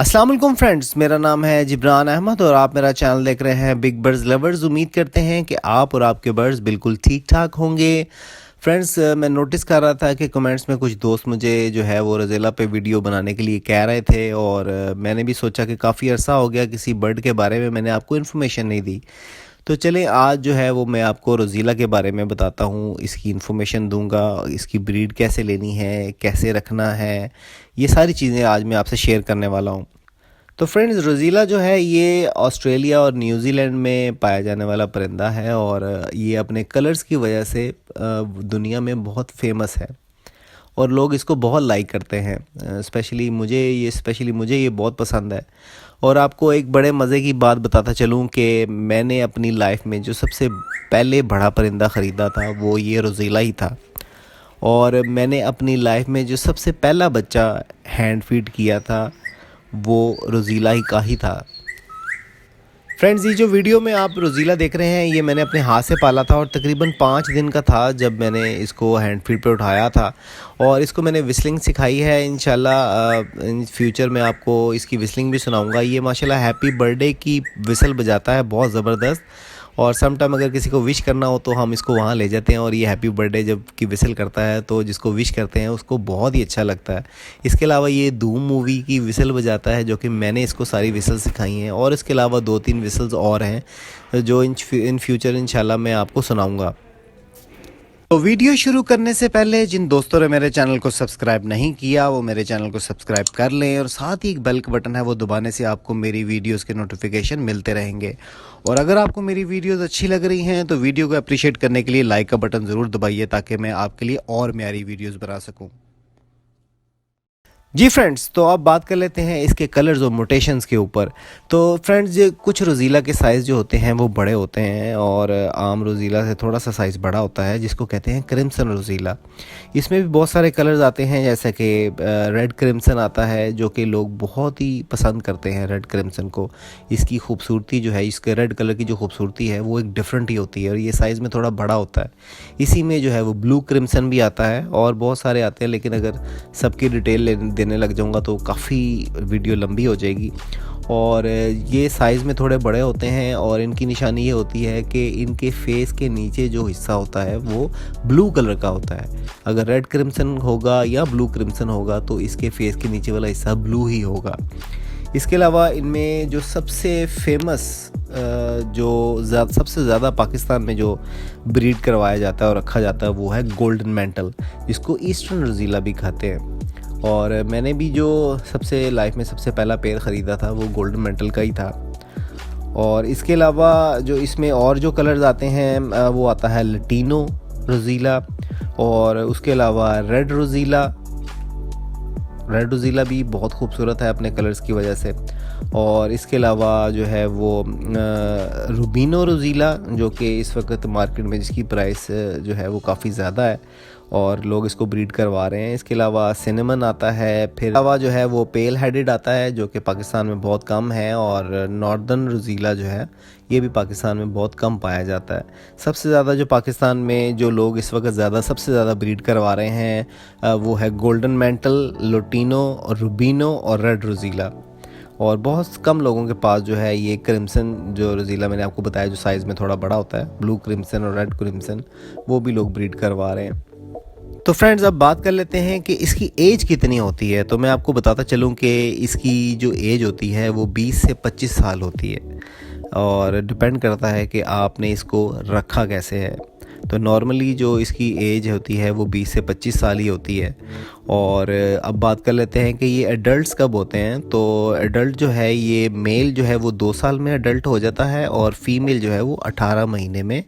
अस्सलाम वालेकुम फ्रेंड्स, मेरा नाम है जिब्रान अहमद और आप मेरा चैनल देख रहे हैं बिग बर्ड्स लवर्स। उम्मीद करते हैं कि आप और आपके बर्ड्स बिल्कुल ठीक ठाक होंगे। फ्रेंड्स, मैं नोटिस कर रहा था कि कमेंट्स में कुछ दोस्त मुझे जो है वो रोज़ेला पे वीडियो बनाने के लिए कह रहे थे और मैंने भी सोचा कि काफ़ी अरसा हो गया किसी बर्ड के बारे में मैंने आपको इन्फॉर्मेशन नहीं दी। तो चलें, आज जो है वो मैं आपको रोज़ीला के बारे में बताता हूँ, इसकी इन्फॉर्मेशन दूंगा, इसकी ब्रीड कैसे लेनी है, कैसे रखना है, ये सारी चीज़ें आज मैं आपसे शेयर करने वाला हूँ। तो फ्रेंड्स, रोज़ीला जो है ये ऑस्ट्रेलिया और न्यूजीलैंड में पाया जाने वाला परिंदा है और ये अपने कलर्स की वजह से दुनिया में बहुत फेमस है और लोग इसको बहुत लाइक करते हैं। स्पेशली मुझे ये बहुत पसंद है। और आपको एक बड़े मज़े की बात बताता चलूँ कि मैंने अपनी लाइफ में जो सबसे पहले बड़ा परिंदा ख़रीदा था वो ये रोज़ीला ही था। और मैंने अपनी लाइफ में जो सबसे पहला बच्चा हैंड फीड किया था वो रोज़ीला ही का ही था। फ्रेंड्स, ये जो वीडियो में आप रोज़ीला देख रहे हैं ये मैंने अपने हाथ से पाला था और तकरीबन 5 दिन का था जब मैंने इसको हैंड फीड पे उठाया था और इसको मैंने विस्लिंग सिखाई है। इंशाल्लाह इन फ्यूचर में आपको इसकी विस्लिंग भी सुनाऊंगा। ये माशाल्लाह हैप्पी बर्थडे की विसल बजाता है बहुत ज़बरदस्त। और सम टाइम अगर किसी को विश करना हो तो हम इसको वहाँ ले जाते हैं और ये हैप्पी बर्थडे जब की विसल करता है तो जिसको विश करते हैं उसको बहुत ही अच्छा लगता है। इसके अलावा ये धूम मूवी की विसल बजाता है जो कि मैंने इसको सारी विसल सिखाई हैं और इसके अलावा 2-3 विसल्स और हैं जो इन फ्यूचर इंशाल्लाह मैं आपको सुनाऊँगा। तो वीडियो शुरू करने से पहले जिन दोस्तों ने मेरे चैनल को सब्सक्राइब नहीं किया वो मेरे चैनल को सब्सक्राइब कर लें और साथ ही एक बेल का बटन है वो दबाने से आपको मेरी वीडियोस के नोटिफिकेशन मिलते रहेंगे। और अगर आपको मेरी वीडियोस अच्छी लग रही हैं तो वीडियो को अप्रिशिएट करने के लिए लाइक का बटन ज़रूर दबाइए ताकि मैं आपके लिए और म्यारी वीडियोज़ बना सकूँ। जी फ्रेंड्स, तो अब बात कर लेते हैं इसके कलर्स और मोटेशंस के ऊपर। तो फ्रेंड्स, ये कुछ रोज़ीला के साइज़ जो होते हैं वो बड़े होते हैं और आम रोज़ीला से थोड़ा सा साइज़ बड़ा होता है जिसको कहते हैं क्रिम्सन रोज़ीला। इसमें भी बहुत सारे कलर्स आते हैं जैसे कि रेड क्रिम्सन आता है जो कि लोग बहुत ही पसंद करते हैं रेड क्रिम्सन को। इसकी खूबसूरती जो है, इसके रेड कलर की जो खूबसूरती है वो एक डिफरेंट ही होती है और ये साइज़ में थोड़ा बड़ा होता है। इसी में जो है वो ब्लू क्रिम्सन भी आता है और बहुत सारे आते हैं, लेकिन अगर सबकी डिटेल देने लग जाऊंगा तो काफ़ी वीडियो लंबी हो जाएगी। और ये साइज़ में थोड़े बड़े होते हैं और इनकी निशानी ये होती है कि इनके फेस के नीचे जो हिस्सा होता है वो ब्लू कलर का होता है। अगर रेड क्रिम्सन होगा या ब्लू क्रिम्सन होगा तो इसके फेस के नीचे वाला हिस्सा ब्लू ही होगा। इसके अलावा इनमें जो सबसे फेमस सबसे ज़्यादा पाकिस्तान में जो ब्रीड करवाया जाता है और रखा जाता है वो है गोल्डन मेंटल, जिसको ईस्टर्न रोज़ीला भी कहते हैं। और मैंने भी जो लाइफ में सबसे पहला पेयर ख़रीदा था वो गोल्डन मेंटल का ही था। और इसके अलावा जो इसमें और जो कलर्स आते हैं वो आता है लटीनो रोज़ीला और उसके अलावा रेड रोज़ीला भी बहुत खूबसूरत है अपने कलर्स की वजह से। और इसके अलावा जो है वो रूबिनो रोज़ीला जो कि इस वक्त मार्केट में जिसकी प्राइस जो है वो काफ़ी ज़्यादा है और लोग इसको ब्रीड करवा रहे हैं। इसके अलावा सिनेमन आता है, फिर अलावा जो है वो पेल हेडेड आता है जो कि पाकिस्तान में बहुत कम है और नॉर्दर्न रोज़ीला जो है ये भी पाकिस्तान में बहुत कम पाया जाता है। सबसे ज़्यादा जो पाकिस्तान में जो लोग इस वक्त सबसे ज़्यादा ब्रीड करवा रहे हैं वो है गोल्डन मेंटल, लटीनो, रूबिनो और रेड रोज़ीला। और बहुत कम लोगों के पास जो है ये क्रिम्सन जो रोज़ीला मैंने आपको बताया जो साइज़ में थोड़ा बड़ा होता है, ब्लू क्रिम्सन और रेड क्रिम्सन, वो भी लोग ब्रीड करवा रहे हैं। तो फ्रेंड्स, अब बात कर लेते हैं कि इसकी एज कितनी होती है। तो मैं आपको बताता चलूं कि इसकी जो एज होती है वो 20 से 25 साल होती है और डिपेंड करता है कि आपने इसको रखा कैसे है। तो नॉर्मली जो इसकी एज होती है वो 20 से 25 साल ही होती है। और अब बात कर लेते हैं कि ये एडल्ट्स कब होते हैं। तो एडल्ट जो है ये मेल जो है वो 2 साल में एडल्ट हो जाता है और फीमेल जो है वो 18 महीने में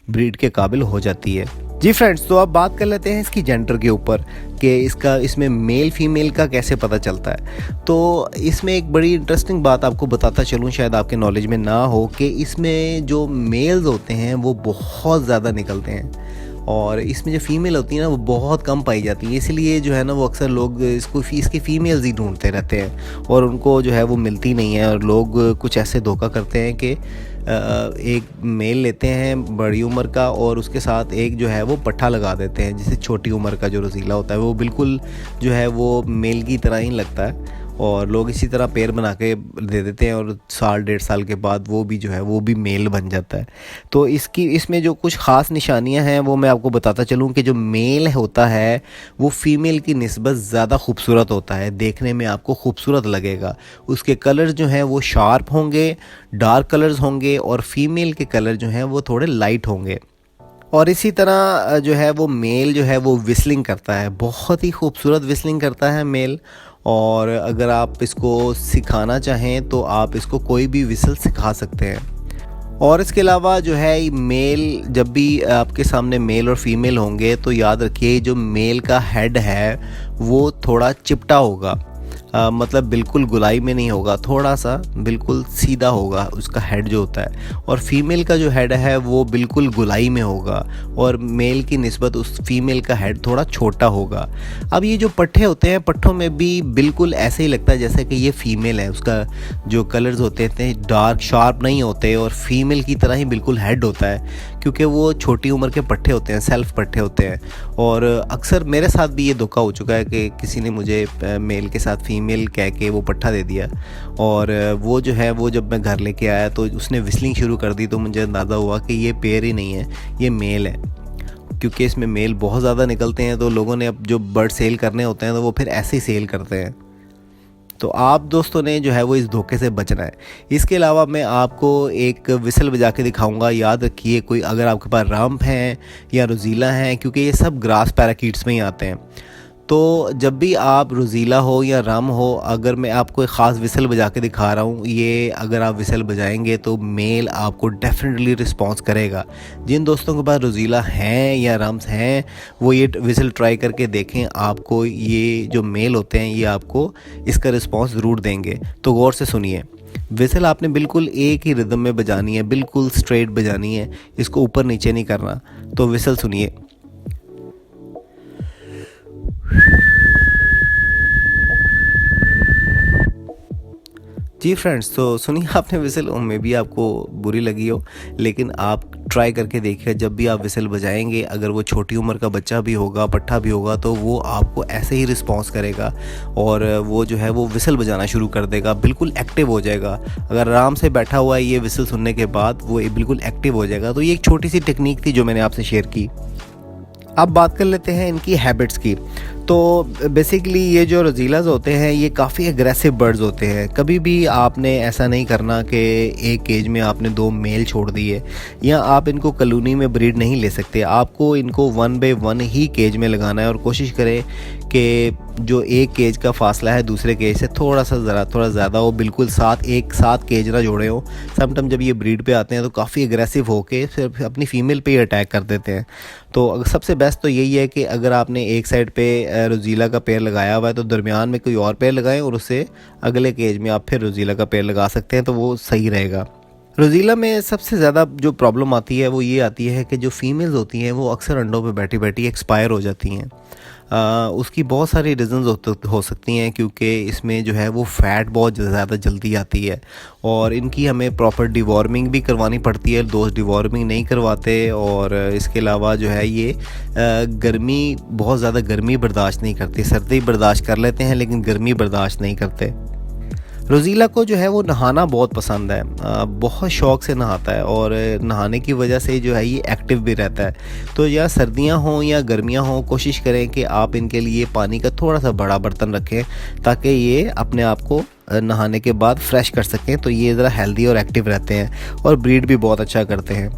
ब्रीड के काबिल हो जाती है। जी फ्रेंड्स, तो अब बात कर लेते हैं इसकी जेंडर के ऊपर कि इसमें मेल फीमेल का कैसे पता चलता है। तो इसमें एक बड़ी इंटरेस्टिंग बात आपको बताता चलूँ, शायद आपके नॉलेज में ना हो, कि इसमें जो मेल्स होते हैं वो बहुत ज़्यादा निकलते हैं और इसमें जो फीमेल होती है ना वो बहुत कम पाई जाती है। इसलिए जो है ना वो अक्सर लोग इसकी फ़ीमेल्स ही ढूंढते रहते हैं और उनको जो है वो मिलती नहीं है। और लोग कुछ ऐसे धोखा करते हैं कि एक मेल लेते हैं बड़ी उम्र का और उसके साथ एक जो है वो पट्ठा लगा देते हैं, जिससे छोटी उम्र का जो रोज़ीला होता है वो बिल्कुल जो है वो मेल की तरह ही लगता है और लोग इसी तरह पेयर बना के दे देते हैं और साल 1.5 साल के बाद वो भी जो है वो भी मेल बन जाता है। तो इसमें जो कुछ ख़ास निशानियां हैं वो मैं आपको बताता चलूँ कि जो मेल होता है वो फ़ीमेल की निस्बत ज़्यादा खूबसूरत होता है, देखने में आपको खूबसूरत लगेगा। उसके कलर्स जो हैं वो शार्प होंगे, डार्क कलर्स होंगे, और फीमेल के कलर जो हैं वो थोड़े लाइट होंगे। और इसी तरह जो है वो मेल जो है वो विस्लिंग करता है, बहुत ही खूबसूरत विस्लिंग करता है मेल। और अगर आप इसको सिखाना चाहें तो आप इसको कोई भी विसल सिखा सकते हैं। और इसके अलावा जो है मेल, जब भी आपके सामने मेल और फीमेल होंगे तो याद रखिए जो मेल का हेड है वो थोड़ा चिपटा होगा, मतलब बिल्कुल गुलाई में नहीं होगा, थोड़ा सा बिल्कुल सीधा होगा उसका हेड जो होता है। और फीमेल का जो हेड है वो बिल्कुल गुलाई में होगा और मेल की निस्बत उस फीमेल का हेड थोड़ा छोटा होगा। अब ये जो पट्ठे होते हैं, पट्ठों में भी बिल्कुल ऐसे ही लगता है जैसे कि ये फीमेल है। उसका जो कलर्स होते हैं डार्क शार्प नहीं होते और फीमेल की तरह ही बिल्कुल हेड होता है, क्योंकि वो छोटी उम्र के पट्ठे होते हैं, सेल्फ पट्ठे होते हैं। और अक्सर मेरे साथ भी ये धोखा हो चुका है कि किसी ने मुझे मेल के साथ फीमेल कह के वो पट्ठा दे दिया, और वो जो है वो जब मैं घर लेके आया तो उसने विस्लिंग शुरू कर दी, तो मुझे अंदाज़ा हुआ कि ये पेयर ही नहीं है, ये मेल है। क्योंकि इसमें मेल बहुत ज़्यादा निकलते हैं तो लोगों ने अब जो बर्ड सेल करने होते हैं तो वो फिर ऐसे ही सेल करते हैं। तो आप दोस्तों ने जो है वो इस धोखे से बचना है। इसके अलावा मैं आपको एक विसल बजा के दिखाऊंगा। याद रखिए, कोई अगर आपके पास रम्प हैं या रोज़ीला हैं, क्योंकि ये सब ग्रास पैराकीट्स में ही आते हैं, तो जब भी आप रोज़ीला हो या रम हो, अगर मैं आपको एक ख़ास विसल बजा के दिखा रहा हूँ, ये अगर आप विसल बजाएंगे तो मेल आपको डेफिनेटली रिस्पॉन्स करेगा। जिन दोस्तों के पास रोज़ीला हैं या रम्स हैं वो ये विसल ट्राई करके देखें, आपको ये जो मेल होते हैं ये आपको इसका रिस्पॉन्स ज़रूर देंगे। तो गौर से सुनिए, विसल आपने बिल्कुल एक ही रिदम में बजानी है, बिल्कुल स्ट्रेट बजानी है, इसको ऊपर नीचे नहीं करना। तो विसल सुनिए। जी फ्रेंड्स, तो सुनिए आपने विसल, में भी आपको बुरी लगी हो, लेकिन आप ट्राई करके देखिए। जब भी आप विसल बजाएंगे, अगर वो छोटी उम्र का बच्चा भी होगा, पट्ठा भी होगा, तो वो आपको ऐसे ही रिस्पॉन्स करेगा और वो जो है वो विसल बजाना शुरू कर देगा, बिल्कुल एक्टिव हो जाएगा। अगर आराम से बैठा हुआ है ये विसल सुनने के बाद वो बिल्कुल एक्टिव हो जाएगा। तो ये एक छोटी सी टेक्निक थी जो मैंने आपसे शेयर की। अब बात कर लेते हैं इनकी हैबिट्स की। तो बेसिकली ये जो रोज़ीलाज होते हैं ये काफ़ी एग्रेसिव बर्ड्स होते हैं। कभी भी आपने ऐसा नहीं करना कि एक केज में आपने 2 मेल छोड़ दिए, या आप इनको कॉलोनी में ब्रीड नहीं ले सकते। आपको इनको 1 बाय 1 ही केज में लगाना है और कोशिश करें कि जो एक केज का फासला है दूसरे केज से थोड़ा ज़्यादा हो, बिल्कुल एक साथ केज ना जोड़े हो। समटाइम जब ये ब्रीड पे आते हैं तो काफ़ी एग्रेसिव होके फिर अपनी फ़ीमेल पे ही अटैक कर देते हैं। तो सबसे बेस्ट तो यही है कि अगर आपने एक साइड पे रोज़ीला का पेयर लगाया हुआ है तो दरमियान में कोई और पेयर लगाएं और उससे अगले केज में आप फिर रोज़ीला का पेयर लगा सकते हैं, तो वो सही रहेगा। रोज़ीला में सबसे ज़्यादा जो प्रॉब्लम आती है वो ये आती है कि जो फीमेल्स होती हैं वो अक्सर अंडों पे बैठी बैठी एक्सपायर हो जाती हैं। उसकी बहुत सारी रीज़न्स हो सकती हैं, क्योंकि इसमें जो है वो फ़ैट बहुत ज़्यादा जल्दी आती है और इनकी हमें प्रॉपर डिवॉर्मिंग भी करवानी पड़ती है। दोस्त डिवॉर्मिंग नहीं करवाते, और इसके अलावा जो है ये गर्मी, बहुत ज़्यादा गर्मी बर्दाश्त नहीं करती। सर्दी बर्दाश्त कर लेते हैं लेकिन गर्मी बर्दाश्त नहीं करते। रोज़ीला को जो है वो नहाना बहुत पसंद है, बहुत शौक़ से नहाता है और नहाने की वजह से जो है ये एक्टिव भी रहता है। तो या सर्दियां हों या गर्मियां हों, कोशिश करें कि आप इनके लिए पानी का थोड़ा सा बड़ा बर्तन रखें ताकि ये अपने आप को नहाने के बाद फ्रेश कर सकें। तो ये ज़रा हेल्दी और एक्टिव रहते हैं और ब्रीड भी बहुत अच्छा करते हैं।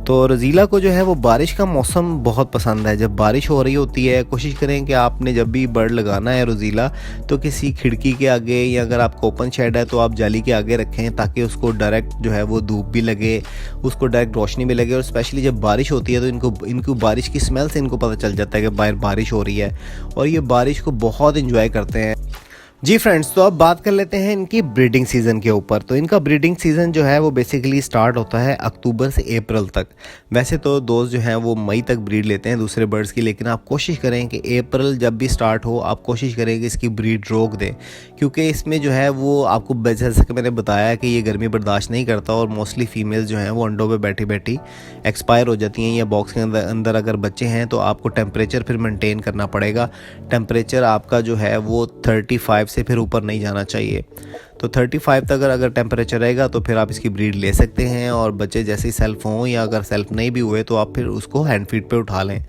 तो रोज़ीला को जो है वो बारिश का मौसम बहुत पसंद है। जब बारिश हो रही होती है, कोशिश करें कि आपने जब भी बर्ड लगाना है रोज़ीला तो किसी खिड़की के आगे, या अगर आपको ओपन शेड है तो आप जाली के आगे रखें ताकि उसको डायरेक्ट जो है वो धूप भी लगे, उसको डायरेक्ट रोशनी भी लगे। और स्पेशली जब बारिश होती है तो इनको बारिश की स्मेल से इनको पता चल जाता है कि बाहर बारिश हो रही है, और ये बारिश को बहुत इंजॉय करते हैं। जी फ्रेंड्स, तो अब बात कर लेते हैं इनकी ब्रीडिंग सीज़न के ऊपर। तो इनका ब्रीडिंग सीज़न जो है वो बेसिकली स्टार्ट होता है अक्टूबर से अप्रैल तक। वैसे तो दोस्त जो हैं वो मई तक ब्रीड लेते हैं दूसरे बर्ड्स की, लेकिन आप कोशिश करें कि अप्रैल जब भी स्टार्ट हो आप कोशिश करें कि इसकी ब्रीड रोक दें, क्योंकि इसमें जो है वो आपको जैसे कि मैंने बताया कि ये गर्मी बर्दाश्त नहीं करता और मोस्टली फीमेल्स जो हैं वो अंडों पर बैठी बैठी एक्सपायर हो जाती हैं। या बॉक्स के अंदर अगर बच्चे हैं तो आपको टेम्परेचर फिर मेनटेन करना पड़ेगा। टेम्परेचर आपका जो है वो 35 से फिर ऊपर नहीं जाना चाहिए। तो 35 तक अगर टेम्परेचर रहेगा तो फिर आप इसकी ब्रीड ले सकते हैं। और बच्चे जैसे ही सेल्फ हों या अगर सेल्फ नहीं भी हुए तो आप फिर उसको हैंड फीड पे उठा लें,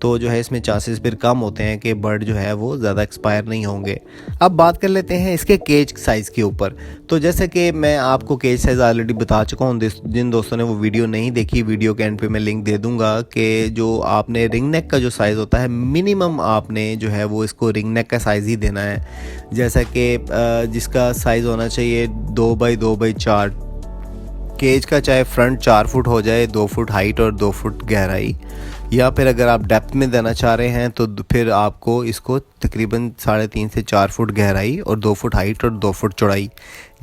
तो जो है इसमें चांसेस फिर कम होते हैं कि बर्ड जो है वो ज़्यादा एक्सपायर नहीं होंगे। अब बात कर लेते हैं इसके केज साइज़ के ऊपर। तो जैसे कि मैं आपको केज साइज़ ऑलरेडी बता चुका हूँ, जिन दोस्तों ने वो वीडियो नहीं देखी, वीडियो के एंड पे मैं लिंक दे दूँगा कि जो आपने रिंग नेक का जो साइज़ होता है मिनिमम आपने जो है वो इसको रिंग नेक का साइज़ ही देना है। जैसा कि जिसका साइज़ होना चाहिए 2x2x4 केज का, चाहे फ्रंट 4 फुट हो जाए, 2 फुट हाइट और 2 फुट गहराई, या फिर अगर आप डेप्थ में देना चाह रहे हैं तो फिर आपको इसको तकरीबन 3.5 से 4 फुट गहराई और 2 फुट हाइट और 2 फुट चौड़ाई,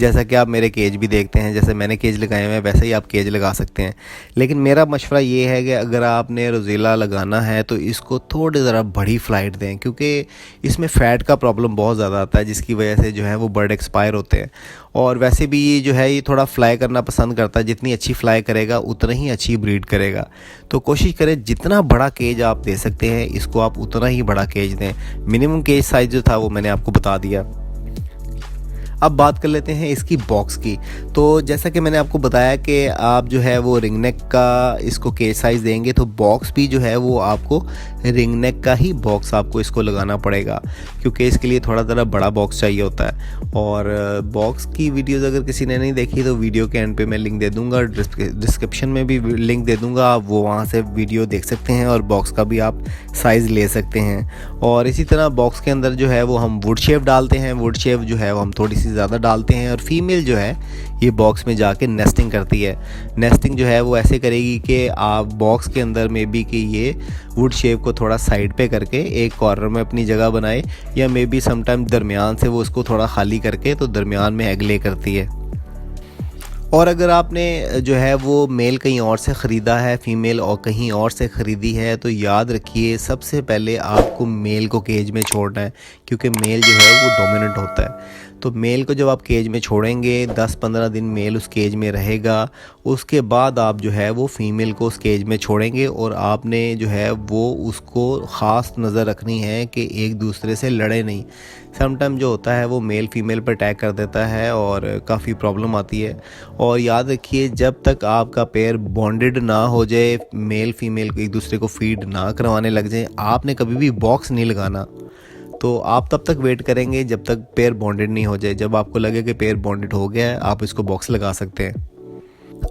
जैसा कि आप मेरे केज भी देखते हैं, जैसे मैंने केज लगाए हुए हैं वैसे ही आप केज लगा सकते हैं। लेकिन मेरा मशवरा ये है कि अगर आपने रोज़ेला लगाना है तो इसको थोड़ी ज़रा बड़ी फ़्लाइट दें, क्योंकि इसमें फ़ैट का प्रॉब्लम बहुत ज़्यादा आता है, जिसकी वजह से जो है वो बर्ड एक्सपायर होते हैं। और वैसे भी ये जो है ये थोड़ा फ्लाई करना पसंद करता है, जितनी अच्छी फ्लाई करेगा उतना ही अच्छी ब्रीड करेगा। तो कोशिश करें जितना बड़ा केज आप दे सकते हैं इसको आप उतना ही बड़ा केज दें। मिनिमम केज साइज़ जो था वो मैंने आपको बता दिया। अब बात कर लेते हैं इसकी बॉक्स की। तो जैसा कि मैंने आपको बताया कि आप जो है वो रिंग नेक का इसको केज साइज़ देंगे तो बॉक्स भी जो है वो आपको रिंग नेक का ही बॉक्स आपको इसको लगाना पड़ेगा, क्योंकि इसके लिए थोड़ा ज़रा बड़ा बॉक्स चाहिए होता है। और बॉक्स की वीडियोज़ अगर किसी ने नहीं देखी तो वीडियो के एंड पे मैं लिंक दे दूँगा, डिस्क्रिप्शन में भी लिंक दे दूँगा, आप वो वहाँ से वीडियो देख सकते हैं और बॉक्स का भी आप साइज़ ले सकते हैं। और इसी तरह बॉक्स के अंदर जो है वो हम वुड शेप डालते हैं, वुड शेप जो है वो हम थोड़ी सी ज़्यादा डालते हैं। और फीमेल जो है ये बॉक्स में जाके नेस्टिंग करती है। नेस्टिंग जो है वो ऐसे करेगी कि आप बॉक्स के अंदर में भी कि ये वुड शेप को थोड़ा साइड पे करके एक कॉर्नर में अपनी जगह बनाए, या मे बी समटाइम दरमियान से वो उसको थोड़ा खाली करके तो दरमियान में एग ले करती है। और अगर आपने जो है वो मेल कहीं और से ख़रीदा है, फीमेल और कहीं और से ख़रीदी है, तो याद रखिए सबसे पहले आपको मेल को केज में छोड़ना है, क्योंकि मेल जो है वो डोमिनेंट होता है। तो मेल को जब आप केज में छोड़ेंगे 10-15 दिन मेल उस केज में रहेगा, उसके बाद आप जो है वो फ़ीमेल को उस केज में छोड़ेंगे। और आपने जो है वो उसको ख़ास नज़र रखनी है कि एक दूसरे से लड़े नहीं। समटाइम जो होता है वो मेल फीमेल पर अटैक कर देता है और काफ़ी प्रॉब्लम आती है। और याद रखिए जब तक आपका पेयर बॉन्डेड ना हो जाए, मेल फीमेल एक दूसरे को फीड ना करवाने लग जाए, आपने कभी भी बॉक्स नहीं लगाना। तो आप तब तक वेट करेंगे जब तक पेयर बॉन्डेड नहीं हो जाए। जब आपको लगे कि पेयर बॉन्डेड हो गया है आप इसको बॉक्स लगा सकते हैं।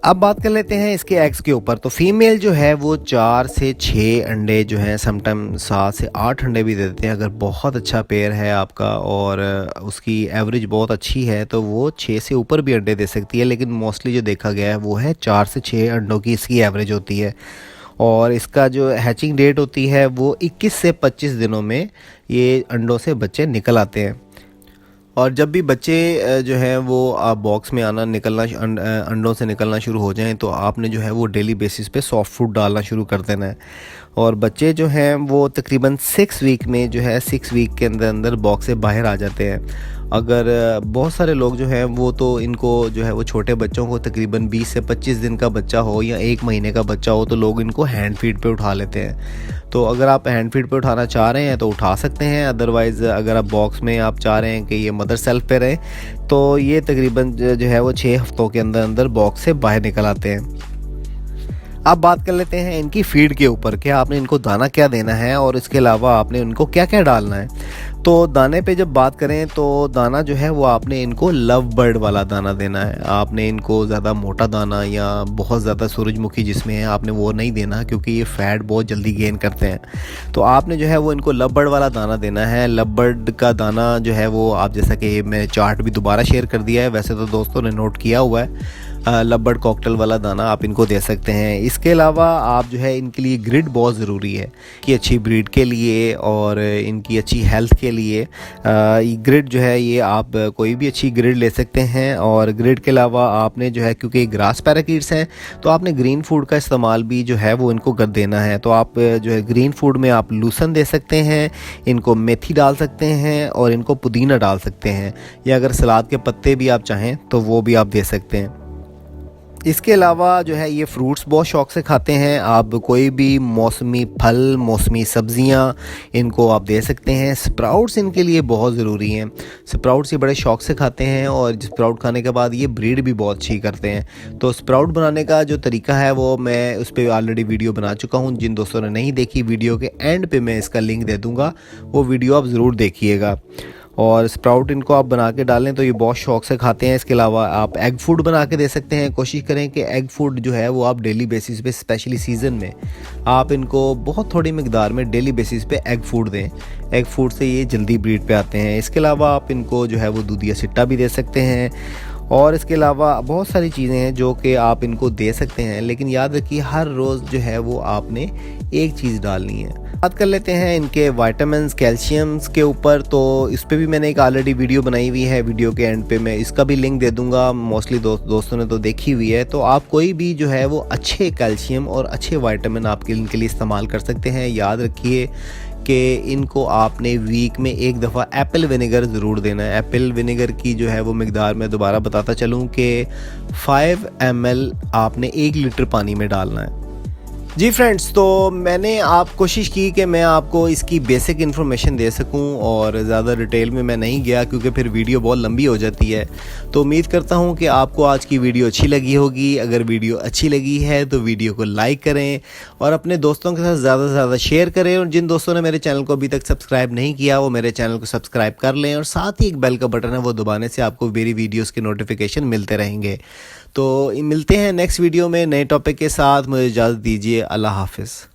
अब बात कर लेते हैं इसके एग्स के ऊपर। तो फीमेल जो है वो 4 से 6 अंडे जो हैं, समटाइम 7 से 8 अंडे भी दे देते हैं। अगर बहुत अच्छा पेयर है आपका और उसकी एवरेज बहुत अच्छी है तो वो 6 से ऊपर भी अंडे दे सकती है, लेकिन मोस्टली जो देखा गया है वो है 4 से 6 अंडों की इसकी एवरेज होती है। और इसका जो हैचिंग डेट होती है वो 21 से 25 दिनों में ये अंडों से बच्चे निकल आते हैं। और जब भी बच्चे जो हैं वो बॉक्स में आना निकलना अंडों से निकलना शुरू हो जाएं तो आपने जो है वो डेली बेसिस पे सॉफ्ट फूड डालना शुरू कर देना है। और बच्चे जो हैं वो तकरीबन 6 वीक में जो है 6 वीक के अंदर अंदर बॉक्स से बाहर आ जाते हैं। अगर बहुत सारे लोग जो हैं वो तो इनको जो है वो छोटे बच्चों को तकरीबन 20 से 25 दिन का बच्चा हो या 1 महीने का बच्चा हो तो लोग इनको हैंड फीड पे उठा लेते हैं। तो अगर आप हैंड फीड पे उठाना चाह रहे हैं तो उठा सकते हैं, अदरवाइज़ अगर आप बॉक्स में आप चाह रहे हैं कि ये मदर सेल्फ पे रहे तो ये तकरीबन जो है वो 6 हफ्तों के अंदर अंदर बॉक्स से बाहर निकल आते हैं। अब बात कर लेते हैं इनकी फीड के ऊपर कि आपने इनको दाना क्या देना है और इसके अलावा आपने इनको क्या क्या डालना है। तो दाने पे जब बात करें तो दाना जो है वो आपने इनको लव बर्ड वाला दाना देना है। आपने इनको ज़्यादा मोटा दाना या बहुत ज़्यादा सूरजमुखी जिसमें है आपने वो नहीं देना, क्योंकि ये फ़ैट बहुत जल्दी गेन करते हैं। तो आपने जो है वो इनको लव बर्ड वाला दाना देना है। लव बर्ड का दाना जो है वो आप जैसा कि मैंने चार्ट भी दोबारा शेयर कर दिया है, वैसे तो दोस्तों ने नोट किया हुआ है। लव बर्ड कॉकटेल वाला दाना आप इनको दे सकते हैं। इसके अलावा आप जो है इनके लिए ग्रिड बहुत ज़रूरी है कि अच्छी ब्रीड के लिए और इनकी अच्छी हेल्थ के लिए ग्रिड जो है ये आप कोई भी अच्छी ग्रिड ले सकते हैं। और ग्रिड के अलावा आपने जो है क्योंकि ग्रास पैराकीट्स हैं तो आपने ग्रीन फूड का इस्तेमाल भी जो है वो इनको कर देना है। तो आप जो है ग्रीन फूड में आप लूसन दे सकते हैं, इनको मेथी डाल सकते हैं और इनको पुदीना डाल सकते हैं, या अगर सलाद के पत्ते भी आप चाहें तो वो भी आप दे सकते हैं। इसके अलावा जो है ये फ्रूट्स बहुत शौक़ से खाते हैं। आप कोई भी मौसमी फल, मौसमी सब्जियां इनको आप दे सकते हैं। स्प्राउट्स इनके लिए बहुत ज़रूरी हैं। स्प्राउट्स ये बड़े शौक़ से खाते हैं और स्प्राउट खाने के बाद ये ब्रीड भी बहुत अच्छी करते हैं। तो स्प्राउट बनाने का जो तरीका है वो मैं उस पर ऑलरेडी वीडियो बना चुका हूँ। जिन दोस्तों ने नहीं देखी, वीडियो के एंड पे मैं इसका लिंक दे दूँगा, वो वीडियो आप ज़रूर देखिएगा। और स्प्राउट इनको आप बना के डालें तो ये बहुत शौक़ से खाते हैं। इसके अलावा आप एग फूड बना के दे सकते हैं। कोशिश करें कि एग फूड जो है वो आप डेली बेसिस पे, स्पेशली सीज़न में, आप इनको बहुत थोड़ी मिकदार में डेली बेसिस पे एग फूड दें। एग फूड से ये जल्दी ब्रीड पे आते हैं। इसके अलावा आप इनको जो है वो दूधिया सिट्टा भी दे सकते हैं। और इसके अलावा बहुत सारी चीज़ें हैं जो कि आप इनको दे सकते हैं, लेकिन याद रखिए हर रोज़ जो है वो आपने एक चीज़ डालनी है। बात कर लेते हैं इनके विटामिन्स, कैल्शियम्स के ऊपर। तो इस पे भी मैंने एक ऑलरेडी वीडियो बनाई हुई है। वीडियो के एंड पे मैं इसका भी लिंक दे दूंगा। मोस्टली दोस्तों ने तो देखी हुई है। तो आप कोई भी जो है वो अच्छे कैल्शियम और अच्छे विटामिन आपके इनके लिए इस्तेमाल कर सकते हैं। याद रखिए कि इनको आपने वीक में एक दफ़ा एप्पल विनेगर ज़रूर देना है। एप्पल विनेगर की जो है वो मिकदार मैं दोबारा बताता चलूँ कि 5 ml आपने 1 लीटर पानी में डालना है। जी फ्रेंड्स, तो मैंने आप कोशिश की कि मैं आपको इसकी बेसिक इन्फॉर्मेशन दे सकूं और ज़्यादा डिटेल में मैं नहीं गया क्योंकि फिर वीडियो बहुत लंबी हो जाती है। तो उम्मीद करता हूं कि आपको आज की वीडियो अच्छी लगी होगी। अगर वीडियो अच्छी लगी है तो वीडियो को लाइक करें और अपने दोस्तों के साथ ज़्यादा से ज़्यादा शेयर करें। और जिन दोस्तों ने मेरे चैनल को अभी तक सब्सक्राइब नहीं किया वो मेरे चैनल को सब्सक्राइब कर लें और साथ ही एक बेल का बटन है वो दबाने से आपको मेरी वीडियोज़ के नोटिफिकेशन मिलते रहेंगे। तो मिलते हैं नेक्स्ट वीडियो में नए टॉपिक के साथ। मुझे इजाज़त दीजिए। अल्लाह हाफ़िज़।